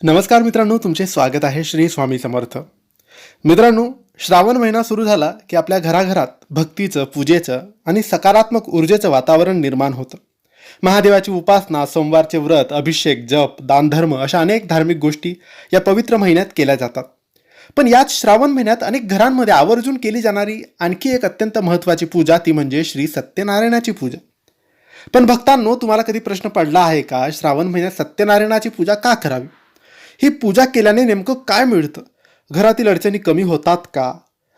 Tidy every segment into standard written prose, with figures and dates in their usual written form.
नमस्कार मित्रांनो, तुमचे स्वागत आहे श्री स्वामी समर्थ. मित्रांनो, श्रावण महिना सुरू झाला की आपल्या घराघरात भक्तीचं, पूजेचं आणि सकारात्मक ऊर्जेचं वातावरण निर्माण होतं. महादेवाची उपासना, सोमवारचे व्रत, अभिषेक, जप, दानधर्म अशा अनेक धार्मिक गोष्टी या पवित्र महिन्यात केल्या जातात. पण याच श्रावण महिन्यात अनेक घरांमध्ये आवर्जून केली जाणारी आणखी एक अत्यंत महत्त्वाची पूजा ती म्हणजे श्री सत्यनारायणाची पूजा. पण भक्तांनो, तुम्हाला कधी प्रश्न पडला आहे का, श्रावण महिन्यात सत्यनारायणाची पूजा का करावी? ही पूजा केल्याने नेमकं काय मिळतं? घरातील अडचणी कमी होतात का?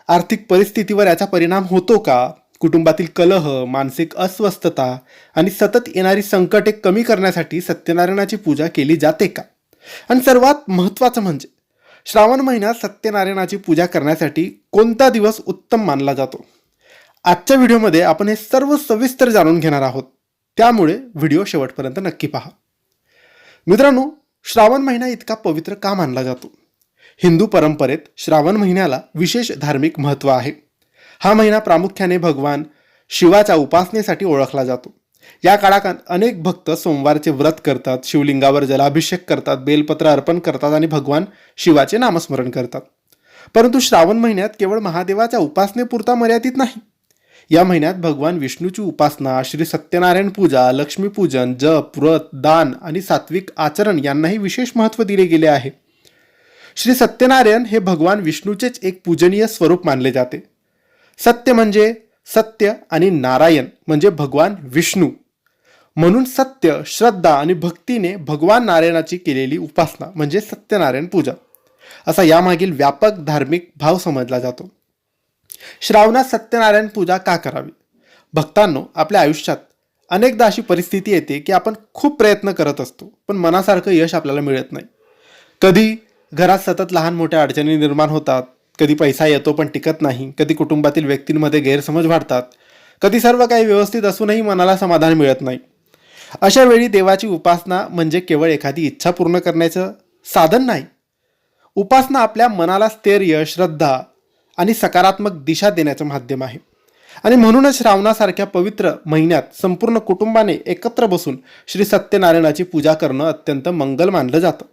आर्थिक परिस्थितीवर याचा परिणाम होतो का? कुटुंबातील कलह, मानसिक अस्वस्थता आणि सतत येणारी संकटे कमी करण्यासाठी सत्यनारायणाची पूजा केली जाते का? आणि सर्वात महत्त्वाचं म्हणजे श्रावण महिन्यात सत्यनारायणाची पूजा करण्यासाठी कोणता दिवस उत्तम मानला जातो? आजच्या व्हिडिओमध्ये आपण हे सर्व सविस्तर जाणून घेणार आहोत. त्यामुळे व्हिडिओ शेवटपर्यंत नक्की पहा. मित्रांनो, श्रावण महिना इतका पवित्र का मानला जातो? हिंदू परंपरेत श्रावण महिन्याला विशेष धार्मिक महत्त्व आहे. हा महिना प्रामुख्याने भगवान शिवाच्या उपासनेसाठी ओळखला जातो. या काळात अनेक भक्त सोमवारचे व्रत करतात, शिवलिंगावर जलाभिषेक करतात, बेलपत्र अर्पण करतात आणि भगवान शिवाचे नामस्मरण करतात. परंतु श्रावण महिन्यात केवळ महादेवाच्या उपासनेपुरता मर्यादित नाही. या महिन्यात भगवान विष्णूची उपासना, श्री सत्यनारायण पूजा, लक्ष्मीपूजन, जप, व्रत, दान आणि सात्विक आचरण यांनाही विशेष महत्त्व दिले गेले आहे. श्री सत्यनारायण हे भगवान विष्णूचेच एक पूजनीय स्वरूप मानले जाते. सत्य म्हणजे सत्य आणि नारायण म्हणजे भगवान विष्णू. म्हणून सत्य, श्रद्धा आणि भक्तीने भगवान नारायणाची केलेली उपासना म्हणजे सत्यनारायण पूजा असा यामागील व्यापक धार्मिक भाव समजला जातो. श्रावणात सत्यनारायण पूजा का करावी? भक्तांनो, आपल्या आयुष्यात अनेकदा अशी परिस्थिती येते की आपण खूप प्रयत्न करत असतो, पण मनासारखं यश आपल्याला मिळत नाही. कधी घरात सतत लहान मोठ्या अडचणी निर्माण होतात, कधी पैसा येतो पण टिकत नाही, कधी कुटुंबातील व्यक्तींमध्ये गैरसमज वाढतात, कधी सर्व काही व्यवस्थित असूनही मनाला समाधान मिळत नाही. अशा वेळी देवाची उपासना म्हणजे केवळ एखादी इच्छा पूर्ण करण्याचं साधन नाही. उपासना आपल्या मनाला स्थैर्य, श्रद्धा आणि सकारात्मक दिशा देण्याचं माध्यम आहे. आणि म्हणूनच श्रावणासारख्या पवित्र महिन्यात संपूर्ण कुटुंबाने एकत्र बसून श्री सत्यनारायणाची पूजा करणं अत्यंत मंगल मानलं जातं.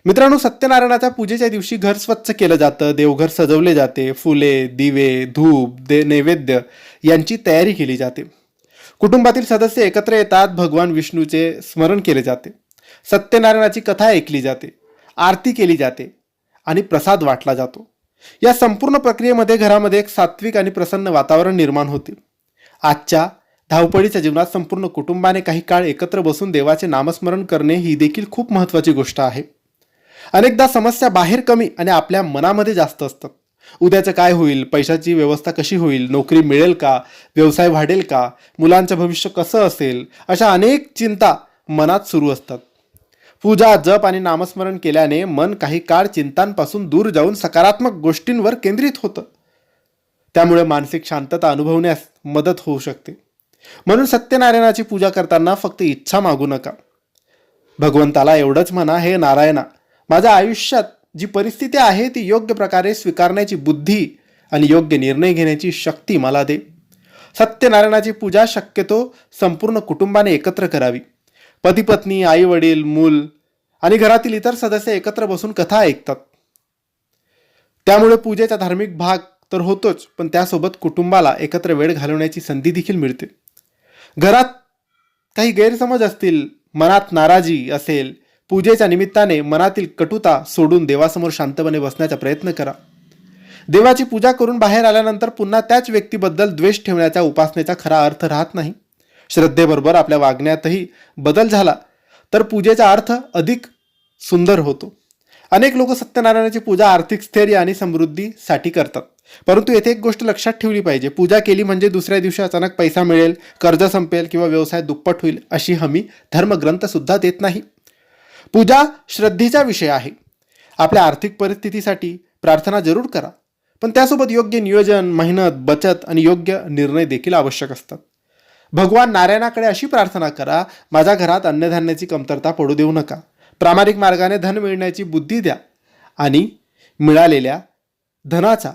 मित्रांनो, सत्यनारायणाच्या पूजेच्या दिवशी घर स्वच्छ केलं जातं, देवघर सजवले जाते, फुले, दिवे, धूप, नैवेद्य यांची तयारी केली जाते. कुटुंबातील सदस्य एकत्र येतात, भगवान विष्णूचे स्मरण केले जाते, सत्यनारायणाची कथा ऐकली जाते, आरती केली जाते आणि प्रसाद वाटला जातो. या संपूर्ण प्रक्रियेमध्ये घरामध्ये एक सात्विक आणि प्रसन्न वातावरण निर्माण होते. आजच्या धावपळीच्या जीवनात संपूर्ण कुटुंबाने काही काळ एकत्र बसून देवाचे नामस्मरण करणे ही देखील खूप महत्त्वाची गोष्ट आहे. अनेकदा समस्या बाहेर कमी आणि आपल्या मनामध्ये जास्त असतात. उद्याचं काय होईल, पैशाची व्यवस्था कशी होईल, नोकरी मिळेल का, व्यवसाय वाढेल का, मुलांचं भविष्य कसं असेल, अशा अनेक चिंता मनात सुरू असतात. पूजा, जप आणि नामस्मरण केल्याने मन काही काळ चिंतांपासून दूर जाऊन सकारात्मक गोष्टींवर केंद्रित होतं. त्यामुळे मानसिक शांतता अनुभवण्यास मदत होऊ शकते. म्हणून सत्यनारायणाची पूजा करताना फक्त इच्छा मागू नका. भगवंताला एवढंच म्हणा, हे नारायणा, माझ्या आयुष्यात जी परिस्थिती आहे ती योग्य प्रकारे स्वीकारण्याची बुद्धी आणि योग्य निर्णय घेण्याची शक्ती मला दे. सत्यनारायणाची पूजा शक्यतो संपूर्ण कुटुंबाने एकत्र करावी. पती पत्नी, आई वडील, मूल आणि घरातील इतर सदस्य एकत्र बसून कथा ऐकतात. त्यामुळे पूजेचा धार्मिक भाग तर होतोच, पण त्यासोबत कुटुंबाला एकत्र वेळ घालवण्याची संधी देखील मिळते. घरात काही गैरसमज असतील, मनात नाराजी असेल, पूजेच्या निमित्ताने मनातील कटुता सोडून देवासमोर शांतपणे बसण्याचा प्रयत्न करा. देवाची पूजा करून बाहेर आल्यानंतर पुन्हा त्याच व्यक्तीबद्दल द्वेष ठेवण्याच्या उपासनेचा खरा अर्थ राहत नाही. श्रद्धेबरोबर आपल्या वागण्यातही बदल झाला तर पूजेचा अर्थ अधिक सुंदर होतो. अनेक लोक सत्यनारायणाची पूजा आर्थिक स्थैर्य आणि समृद्धीसाठी करतात, परंतु येथे एक गोष्ट लक्षात ठेवली पाहिजे. पूजा केली म्हणजे दुसऱ्या दिवशी अचानक पैसा मिळेल, कर्ज संपेल किंवा व्यवसाय दुप्पट होईल अशी हमी धर्मग्रंथ सुद्धा देत नाही. पूजा श्रद्धेचा विषय आहे. आपल्या आर्थिक परिस्थितीसाठी प्रार्थना जरूर करा, पण त्यासोबत योग्य नियोजन, मेहनत, बचत आणि योग्य निर्णय देखील आवश्यक असतात. भगवान नारायणाकडे अशी प्रार्थना करा, माझ्या घरात अन्नधान्याची कमतरता पडू देऊ नका, प्रामाणिक मार्गाने धन मिळण्याची बुद्धी द्या आणि मिळालेल्या धनाचा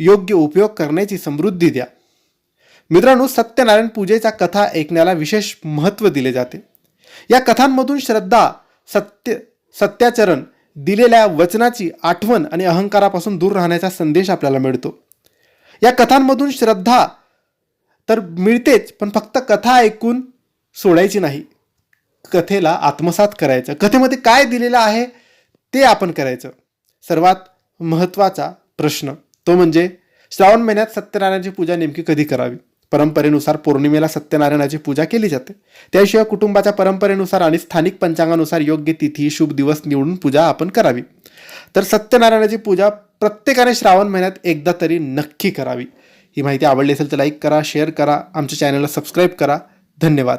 योग्य उपयोग करण्याची समृद्धी द्या. मित्रांनो, सत्यनारायण पूजेच्या कथा ऐकण्याला विशेष महत्त्व दिले जाते. या कथांमधून श्रद्धा, सत्य सत्याचरण, दिलेल्या वचनाची आठवण आणि अहंकारापासून दूर राहण्याचा संदेश आपल्याला मिळतो. या कथांमधून श्रद्धा तर मिळतेच, पण फक्त कथा ऐकून सोडायची नाही. कथेला आत्मसात करायचं, कथेमध्ये काय दिलेलं आहे ते आपण करायचं. सर्वात महत्त्वाचा प्रश्न तो म्हणजे श्रावण महिन्यात सत्यनारायणाची पूजा नेमकी कधी करावी. परंपरेनुसार पौर्णिमेला सत्यनारायणाची पूजा केली जाते. त्याशिवाय कुटुंबाच्या परंपरेनुसार आणि स्थानिक पंचांगानुसार योग्य तिथी शुभ दिवस निवडून पूजा आपण करावी. तर सत्यनारायणाची पूजा प्रत्येकाने श्रावण महिन्यात एकदा तरी नक्की करावी. ही माहिती आवडली असेल तर लाईक करा, शेअर करा, आमच्या चॅनलला सबस्क्राईब करा. धन्यवाद.